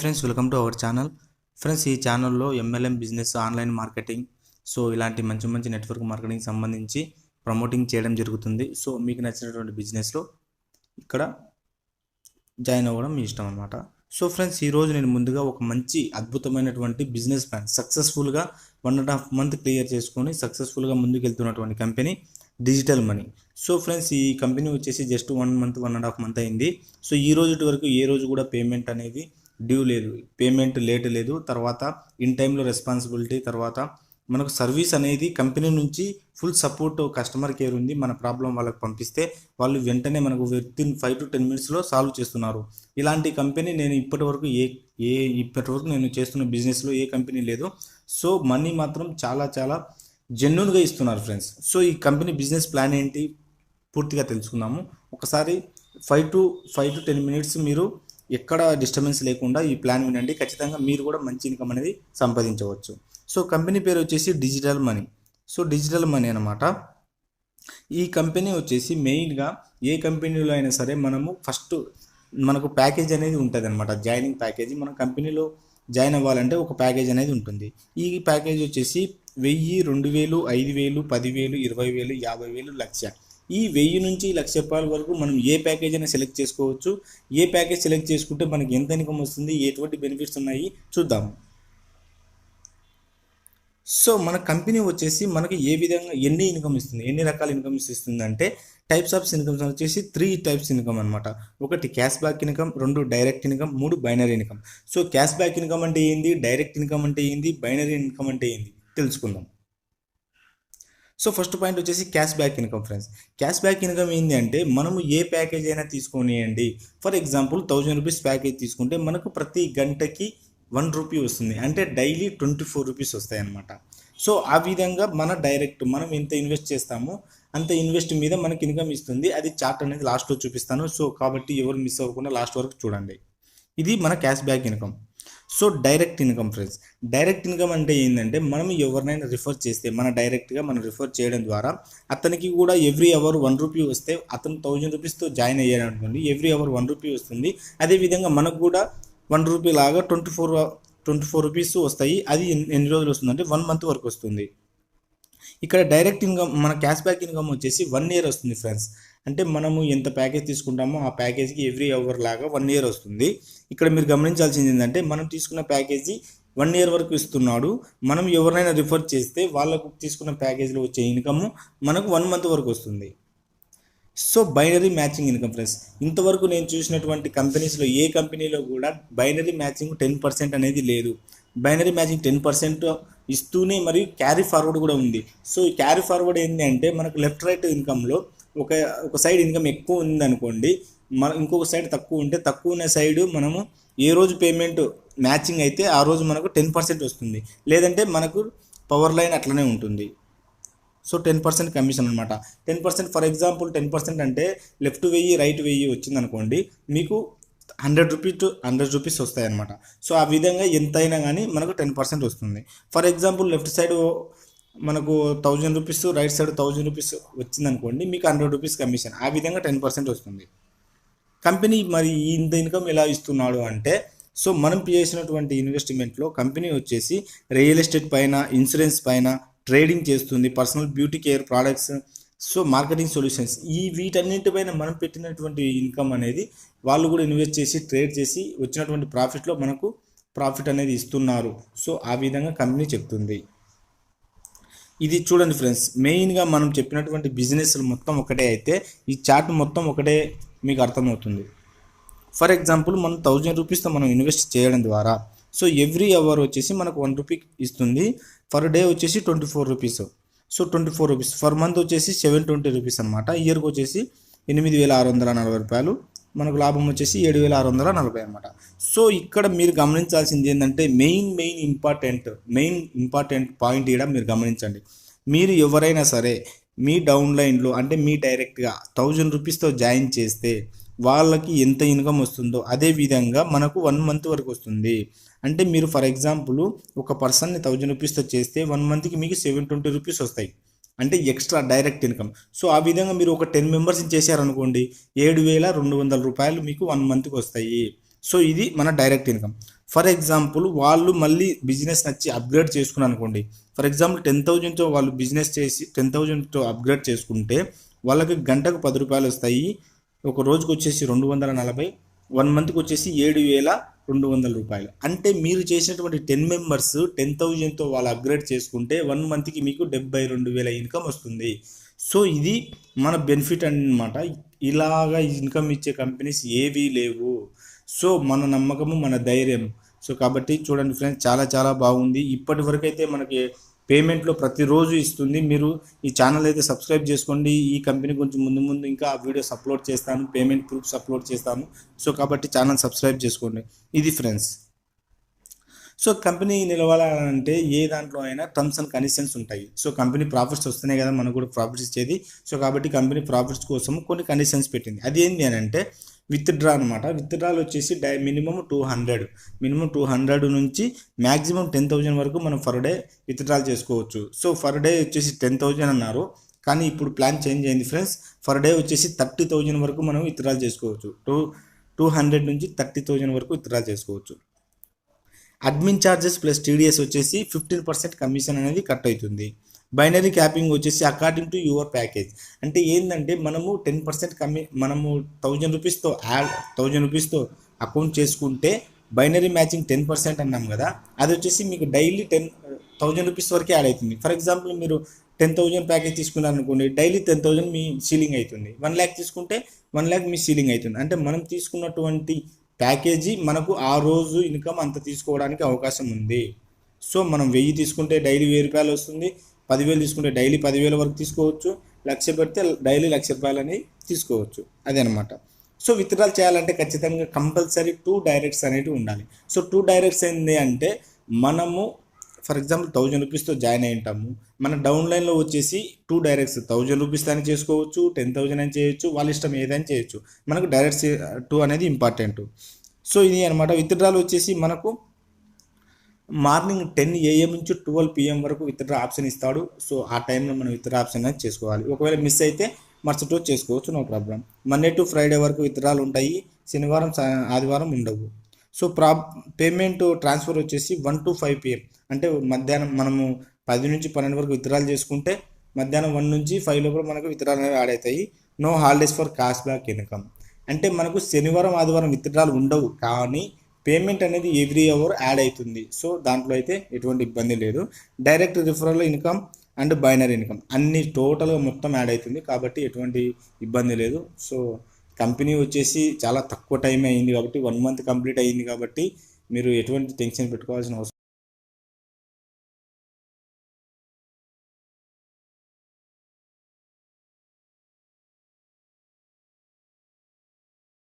Friends, welcome to our channel. Friends, ఈ ఛానల్లో MLM business, online marketing, so ఇలాంటి మంచి మంచి నెట్వర్క్ మార్కెటింగ్ సంబంధించి ప్రమోటింగ్ చేయడం జరుగుతుంది. సో మీకు నచ్చినటువంటి బిజినెస్లో ఇక్కడ జాయిన్ అవ్వడం మీ ఇష్టం అనమాట. సో ఫ్రెండ్స్, ఈరోజు నేను ముందుగా ఒక మంచి అద్భుతమైనటువంటి బిజినెస్ ప్లాన్ సక్సెస్ఫుల్గా 1.5 month క్లియర్ చేసుకొని సక్సెస్ఫుల్గా ముందుకు వెళ్తున్నటువంటి company digital money. So friends, ఈ కంపెనీ వచ్చేసి జస్ట్ 1 month 1.5 month అయింది. సో ఈ రోజు వరకు ఏ రోజు కూడా పేమెంట్ అనేది డ్యూ లేదు, పేమెంట్ లేట్ లేదు. తర్వాత ఇన్ టైంలో రెస్పాన్సిబిలిటీ, తర్వాత మనకు సర్వీస్ అనేది కంపెనీ నుంచి ఫుల్ సపోర్ట్, కస్టమర్ కేర్ ఉంది. మన ప్రాబ్లం వాళ్ళకి పంపిస్తే వాళ్ళు వెంటనే మనకు వితిన్ 5 to 10 minutes సాల్వ్ చేస్తున్నారు. ఇలాంటి కంపెనీ నేను ఇప్పటివరకు నేను చేస్తున్న బిజినెస్లో ఏ కంపెనీ లేదు. సో మనీ మాత్రం చాలా చాలా జెన్యూన్గా ఇస్తున్నారు ఫ్రెండ్స్. సో ఈ కంపెనీ బిజినెస్ ప్లాన్ ఏంటి పూర్తిగా తెలుసుకుందాము. ఒకసారి 5 to 10 minutes మీరు ఎక్కడ డిస్టర్బెన్స్ లేకుండా ఈ ప్లాన్ వినండి. ఖచ్చితంగా మీరు కూడా మంచి ఇన్కమ్ అనేది సంపాదించవచ్చు. సో కంపెనీ పేరు వచ్చేసి digital money. So digital money అనమాట. ఈ కంపెనీ వచ్చేసి మెయిన్గా ఏ కంపెనీలో అయినా సరే మనకు ప్యాకేజ్ అనేది ఉంటుంది అనమాట. జాయినింగ్ ప్యాకేజ్, మన కంపెనీలో జాయిన్ అవ్వాలంటే ఒక ప్యాకేజ్ అనేది ఉంటుంది. ఈ ప్యాకేజ్ వచ్చేసి 1000, 2000, 5000, 10,000, 20,000, 50,000, 1,00,000. ఈ 1000 నుంచి 1,00,000 రూపాయల వరకు మనం ఏ ప్యాకేజ్ అయినా సెలెక్ట్ చేసుకోవచ్చు. ఏ ప్యాకేజ్ సెలెక్ట్ చేసుకుంటే మనకి ఎంత ఇన్కమ్ వస్తుంది, ఎటువంటి బెనిఫిట్స్ ఉన్నాయి చూద్దాము. సో మన కంపెనీ వచ్చేసి మనకి ఏ విధంగా ఎన్ని ఇన్కమ్ ఇస్తుంది, ఎన్ని రకాల ఇన్కమ్స్ ఇస్తుంది అంటే టైప్స్ ఆఫ్ ఇన్కమ్స్ వచ్చేసి 3 types ఇన్కమ్ అనమాట. 1 cash back income, 2 direct income, 3 binary income. So cash back income అంటే ఏంది, డైరెక్ట్ ఇన్కమ్ అంటే ఏంది, బైనరీ ఇన్కమ్ అంటే ఏంది తెలుసుకుందాం. సో ఫస్ట్ పాయింట్ వచ్చేసి cash back income friends. Cash back income ఏంటి అంటే మనము ఏ ప్యాకేజ్ అయినా తీసుకోనియండి. ఫర్ ఎగ్జాంపుల్ 1000 రూపీస్ ప్యాకేజ్ తీసుకుంటే మనకు ప్రతి గంటకి 1 రూపీ వస్తుంది, అంటే డైలీ 24 రూపీస్ వస్తాయి అన్నమాట. సో ఆ విధంగా మనం ఎంత ఇన్వెస్ట్ చేస్తామో అంత ఇన్వెస్ట్ మీద మనకి ఇన్కమ్ ఇస్తుంది. అది చార్ట్ అనేది లాస్ట్లో చూపిస్తాను. సో కాబట్టి ఎవరు మిస్ అవ్వకుండా లాస్ట్ వరకు చూడండి. ఇది మన cash back income. So direct income friends. Direct income అంటే ఏంటంటే మనం ఎవరినైనా రిఫర్ చేస్తే డైరెక్ట్గా మనం రిఫర్ చేయడం ద్వారా అతనికి కూడా ఎవ్రీ అవర్ 1 రూపీ వస్తే, అతను 1000 రూపీస్తో జాయిన్ అయ్యాడు అనుకోండి, ఎవ్రీ అవర్ 1 రూపీ వస్తుంది. అదేవిధంగా మనకు కూడా 1 రూపీ లాగా 24 రూపీస్ వస్తాయి. అది ఎన్ని రోజులు వస్తుంది అంటే 1 month వరకు వస్తుంది. ఇక్కడ డైరెక్ట్ ఇన్కమ్, మన క్యాష్ బ్యాక్ ఇన్కమ్ వచ్చేసి 1 year వస్తుంది ఫ్రెండ్స్. అంటే మనము ఎంత ప్యాకేజ్ తీసుకుంటామో ఆ ప్యాకేజ్కి ఎవ్రీ అవర్ లాగా 1 year వస్తుంది. ఇక్కడ మీరు గమనించాల్సింది ఏంటంటే మనం తీసుకున్న ప్యాకేజీ 1 year వరకు ఇస్తున్నాడు. మనం ఎవరినైనా రిఫర్ చేస్తే వాళ్ళకు తీసుకున్న ప్యాకేజీలో వచ్చే ఇన్కమ్ మనకు 1 month వరకు వస్తుంది. So binary matching income friends. ఇంతవరకు నేను చూసినటువంటి కంపెనీస్లో ఏ కంపెనీలో కూడా బైనరీ మ్యాచింగ్ 10% అనేది లేదు. బైనరీ మ్యాచింగ్ 10% ఇస్తూనే మరియు క్యారీ ఫార్వర్డ్ కూడా ఉంది. సో ఈ క్యారీ ఫార్వర్డ్ ఏంటి అంటే మనకు లెఫ్ట్ రైట్ ఇన్కంలో ఒక సైడ్ ఇన్కమ్ ఎక్కువ ఉందనుకోండి, ఇంకొక సైడ్ తక్కువ ఉంటే తక్కువ ఉన్న సైడ్ మనము ఏ రోజు పేమెంట్ మ్యాచింగ్ అయితే ఆ రోజు మనకు 10% వస్తుంది. లేదంటే మనకు పవర్ లైన్ అట్లనే ఉంటుంది. సో 10% కమిషన్ అనమాట. 10% ఫర్ ఎగ్జాంపుల్ 10% అంటే లెఫ్ట్ 1000 రైట్ 1000 వచ్చింది అనుకోండి, మీకు 100 రూపీస్ to 100 రూపీస్ వస్తాయి అనమాట. సో ఆ విధంగా ఎంతైనా కానీ మనకు 10% వస్తుంది. ఫర్ ఎగ్జాంపుల్ లెఫ్ట్ సైడ్ మనకు 1000 రూపీస్, రైట్ సైడ్ 1000 రూపీస్ వచ్చింది అనుకోండి, మీకు 100 రూపీస్ కమిషన్. ఆ విధంగా 10% వస్తుంది. కంపెనీ మరి ఇంత ఇన్కమ్ ఎలా ఇస్తున్నాడు అంటే, సో మనం చేసినటువంటి ఇన్వెస్ట్మెంట్లో కంపెనీ వచ్చేసి రియల్ ఎస్టేట్ పైన, ఇన్సూరెన్స్ పైన ట్రేడింగ్ చేస్తుంది, personal beauty care products, so marketing solutions, వీటన్నింటిపైన మనం పెట్టినటువంటి ఇన్కమ్ అనేది వాళ్ళు కూడా ఇన్వెస్ట్ చేసి ట్రేడ్ చేసి వచ్చినటువంటి ప్రాఫిట్లో మనకు ప్రాఫిట్ అనేది ఇస్తున్నారు. సో ఆ విధంగా కంపెనీ చెప్తుంది. ఇది చూడండి ఫ్రెండ్స్, మెయిన్గా మనం చెప్పినటువంటి బిజినెస్ మొత్తం ఒకటే అయితే ఈ చార్ట్ మొత్తం ఒకటే మీకు అర్థమవుతుంది. ఫర్ ఎగ్జాంపుల్ మనం 1000 రూపీస్తో మనం ఇన్వెస్ట్ చేయడం ద్వారా సో ఎవ్రీ అవర్ వచ్చేసి మనకు 1 రూపీ ఇస్తుంది. పర్ డే వచ్చేసి 24 rupees. So 24 rupees for month వచ్చేసి 720 రూపీస్ అనమాట. ఇయర్కి వచ్చేసి 8,640 రూపాయలు. మనకు లాభం వచ్చేసి 7,640 అనమాట. సో ఇక్కడ మీరు గమనించాల్సింది ఏంటంటే మెయిన్ ఇంపార్టెంట్ పాయింట్ ఇక్కడ మీరు గమనించండి. మీరు ఎవరైనా సరే మీ డౌన్లైన్లో అంటే మీ డైరెక్ట్గా 1000 రూపీస్తో జాయిన్ చేస్తే వాళ్ళకి ఎంత ఇన్కమ్ వస్తుందో అదే విధంగా మనకు 1 month వరకు వస్తుంది. అంటే మీరు ఫర్ ఎగ్జాంపుల్ ఒక పర్సన్ని 1000 రూపీస్తో చేస్తే 1 monthకి మీకు 720 రూపీస్ వస్తాయి, అంటే ఎక్స్ట్రా డైరెక్ట్ ఇన్కమ్. సో ఆ విధంగా మీరు ఒక 10 మెంబర్స్ని చేశారనుకోండి, 7,200 రూపాయలు మీకు 1 monthకి వస్తాయి. సో ఇది మన డైరెక్ట్ ఇన్కమ్. ఫర్ ఎగ్జాంపుల్ వాళ్ళు మళ్ళీ బిజినెస్ నచ్చి అప్గ్రేడ్ చేసుకున్నారు అనుకోండి. ఫర్ ఎగ్జాంపుల్ 10,000తో వాళ్ళు బిజినెస్ చేసి 10,000తో అప్గ్రేడ్ చేసుకుంటే వాళ్ళకి గంటకు 10 రూపాయలు వస్తాయి. ఒక రోజుకి వచ్చేసి 240, 1 మంత్కి వచ్చేసి 7,200 రూపాయలు. అంటే మీరు చేసినటువంటి 10 మెంబర్స్ 10,000తో వాళ్ళు అప్గ్రేడ్ చేసుకుంటే 1 మంత్కి మీకు 72,000 ఇన్కమ్ వస్తుంది. సో ఇది మన బెనిఫిట్ అన్నమాట. ఇలాగా ఇన్కమ్ ఇచ్చే కంపెనీస్ ఏవీ లేవు. సో మన నమ్మకము, మన ధైర్యం. సో కాబట్టి చూడండి ఫ్రెండ్స్, చాలా చాలా బాగుంది. ఇప్పటి వరకు అయితే మనకి పేమెంట్లో ప్రతిరోజు ఇస్తుంది. మీరు ఈ ఛానల్ అయితే సబ్స్క్రైబ్ చేసుకోండి. ఈ కంపెనీ గురించి ముందు ముందు ఇంకా వీడియోస్ అప్లోడ్ చేస్తాను, పేమెంట్ ప్రూఫ్స్ అప్లోడ్ చేస్తాను. సో కాబట్టి ఛానల్ సబ్స్క్రైబ్ చేసుకోండి. ఇది ఫ్రెండ్స్. సో కంపెనీ నిలవాలంటే ఏ దాంట్లో అయినా టర్మ్స్ అండ్ కండిషన్స్ ఉంటాయి. సో కంపెనీ ప్రాఫిట్స్ వస్తున్నాయి కదా మనకు కూడా ప్రాఫిట్స్ ఇచ్చేది. సో కాబట్టి కంపెనీ ప్రాఫిట్స్ కోసం కొన్ని కండిషన్స్ పెట్టింది. అది ఏంటి అని అంటే విత్డ్రా అనమాట. విత్డ్రాలు వచ్చేసి మినిమం 200, మినిమం 200 నుంచి మ్యాక్సిమం 10,000 వరకు మనం ఫర్ డే విత్డ్రాల్ చేసుకోవచ్చు. సో ఫర్ డే వచ్చేసి 10,000 అన్నారు, కానీ ఇప్పుడు ప్లాన్ చేంజ్ అయింది ఫ్రెండ్స్. ఫర్ డే వచ్చేసి 30,000 వరకు మనం విత్డ్రాల్ చేసుకోవచ్చు. 200 నుంచి 30,000 వరకు విత్డ్రాల్ చేసుకోవచ్చు. అడ్మిన్ ఛార్జెస్ ప్లస్ టీడీఎస్ వచ్చేసి 15% కమిషన్ అనేది కట్ అవుతుంది. బైనరీ క్యాపింగ్ వచ్చేసి అకార్డింగ్ టు యువర్ ప్యాకేజ్. అంటే ఏంటంటే మనము 10% మనము 1,000 రూపీస్తో 1,000 రూపీస్తో అకౌంట్ చేసుకుంటే బైనరీ మ్యాచింగ్ 10% అన్నాం కదా, అది వచ్చేసి మీకు డైలీ 10,000 రూపీస్ వరకే యాడ్ అవుతుంది. ఫర్ ఎగ్జాంపుల్ మీరు 10,000 ప్యాకేజ్ తీసుకున్నారు అనుకోండి, డైలీ 10,000 మీ సీలింగ్ అవుతుంది. 1 lakh తీసుకుంటే 1 lakh మీ సీలింగ్ అవుతుంది. అంటే మనం తీసుకున్నటువంటి ప్యాకేజీ మనకు ఆ రోజు ఇన్కమ్ అంత తీసుకోవడానికి అవకాశం ఉంది. సో మనం 1000 తీసుకుంటే డైలీ 1000 రూపాయలు వస్తుంది. 10,000 తీసుకుంటే డైలీ 10,000 వరకు తీసుకోవచ్చు. 1,00,000 పెడితే డైలీ 1,00,000 రూపాయలు అని తీసుకోవచ్చు. అదే అనమాట. సో విత్డ్రాల్ చేయాలంటే ఖచ్చితంగా కంపల్సరీ 2 డైరెక్ట్స్ అనేవి ఉండాలి. సో 2 డైరెక్ట్స్ ఏంటి అంటే మనము ఫర్ ఎగ్జాంపుల్ 1,000 రూపీస్తో జాయిన్ అయి ఉంటాము. మన డౌన్లైన్లో వచ్చేసి 2 డైరెక్ట్స్ 1,000 రూపీస్ అని చేసుకోవచ్చు, 10,000 అని చేయొచ్చు, వాళ్ళ ఇష్టం ఏదైనా చేయొచ్చు. మనకు డైరెక్ట్స్ 2 అనేది ఇంపార్టెంట్. సో ఇది అనమాట. విత్డ్రాల్ వచ్చేసి మనకు మార్నింగ్ 10 AM నుంచి 12 PM వరకు విత్డ్రా ఆప్షన్ ఇస్తాడు. సో ఆ టైంలో మనం విత్డ్రా ఆప్షన్ అనేది చేసుకోవాలి. ఒకవేళ మిస్ అయితే మరుసటి రోజు చేసుకోవచ్చు, no problem. Monday to Friday వరకు విత్డ్రాలు ఉంటాయి. శనివారం ఆదివారం ఉండవు. సో పేమెంట్ ట్రాన్స్ఫర్ వచ్చేసి 1 to 5 PM. అంటే మధ్యాహ్నం మనము 10 నుంచి 12 వరకు విత్డ్రాలు చేసుకుంటే మధ్యాహ్నం 1 నుంచి 5 లోపల మనకు విత్డ్రాలు అనేవి యాడ్ అవుతాయి. No holidays for cash back income. అంటే మనకు శనివారం ఆదివారం విత్డ్రాలు ఉండవు, కానీ పేమెంట్ అనేది ఎవ్రీ అవర్ యాడ్ అవుతుంది. సో దాంట్లో అయితే ఎటువంటి ఇబ్బంది లేదు. Direct referral income and binary income అన్ని టోటల్గా మొత్తం యాడ్ అవుతుంది, కాబట్టి ఎటువంటి ఇబ్బంది లేదు. సో కంపెనీ వచ్చేసి చాలా తక్కువ టైం అయింది కాబట్టి 1 month కంప్లీట్ అయ్యింది కాబట్టి మీరు ఎటువంటి టెన్షన్ పెట్టుకోవాల్సిన అవసరం